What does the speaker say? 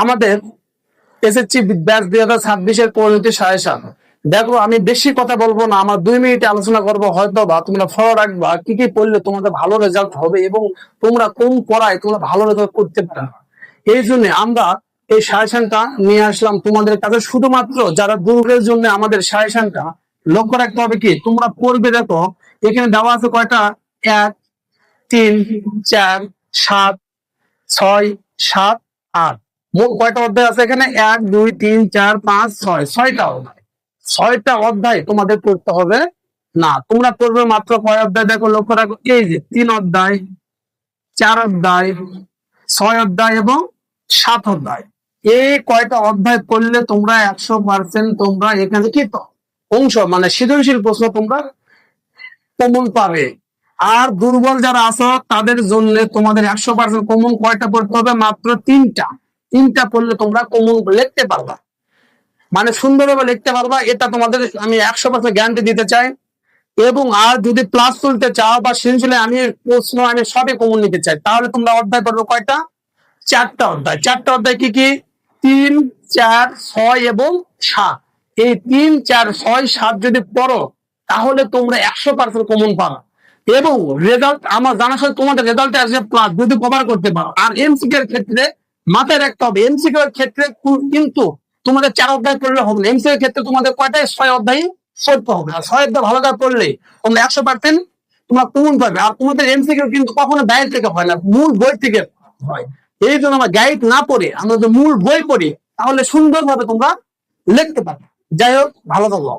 আমাদের SSC batch 2026 পরিণতি suggestion. দেখো, আমি বেশি কথা বলবো না, আমার 2 মিনিটে আলোচনা করবো, হয়তো বা তোমরা ফলো রাখবা কি কি পড়লে তোমাদের ভালো রেজাল্ট হবে এবং তোমরা কোন পড়ায় তোমরা ভালো রেজাল্ট করতে পারবে। এই জন্য আমরা এই সাজেশনটা নিয়ে আসলাম তোমাদের কাছে, শুধুমাত্র যারা দুর্গের জন্য আমাদের সাজেশনটা। লক্ষ্য রাখতে হবে কি তোমরা পড়বে। দেখো এখানে দেওয়া আছে কয়টা, 1 3 4 7 6 7 8, মোট কয়টা অধ্যায় আছে এখানে, 1 2 3 4 5 6, 6টা অধ্যায়। 6টা অধ্যায় তোমাদের পড়তে হবে না, তোমরা পড়বে মাত্র কয় অধ্যায়। দেখো লক্ষ্য রাখো, এই যে 3 অধ্যায়, 4 অধ্যায়, 6 অধ্যায় এবং 7 অধ্যায়। এই কয়টা অধ্যায় পড়লে তোমরা 100% তোমরা এখানে কি অংশ মানে সৃজনশীল প্রশ্ন তোমরা কমন পাবে। আর দুর্বল যারা আছো তাদের জন্য তোমাদের 100% কমন কয়টা পড়তে হবে, মাত্র 3টা পড়লে তোমরা কমন লিখতে পারবা, মানে সুন্দরভাবে লিখতে পারবা। এটা তোমাদের আমি 100% গ্যারান্টি দিতে চাই। এবং আর যদি প্লাস তুলতে চাও বা সৃজনশীলে আমি প্রশ্ন আমি সবই কমন নিতে চাই, তাহলে তোমরা অধ্যায় পড়বে কয়টা, 4টা অধ্যায়। 4টা অধ্যায় কি কি, 3 4 6 এবং 7। এই 3 4 6 7 যদি পড়ো তাহলে তোমরা 100% কমন পাবা। এবং রেজাল্ট আমার জানা সাথে তোমাদের রেজাল্টে আসবে প্লাস যদি কভার করতে পারো। আর এমসিকিউ এর ক্ষেত্রে মাথায় রাখতে হবে, এমসিকিউ এর ক্ষেত্রে কিন্তু তোমাদের 4 অধ্যায় পড়লে হবে না, এমসিকিউ এর ক্ষেত্রে তোমাদের কয়টা, 6 অধ্যায় পড়তে হবে। আর 6 অধ্যায় ভালো করে পড়লে তোমরা 100% তোমরা কমন পাবে। আর তোমাদের এমসিকিউ কিন্তু কখনো বাইরে থেকে হয় না, মূল বই থেকে হয়। এই জন্য আমরা গাইড না পড়ে আমরা যদি মূল বই পড়ি তাহলে সুন্দরভাবে তোমরা লিখতে পারবে। যাই হোক, ভালো থাকো।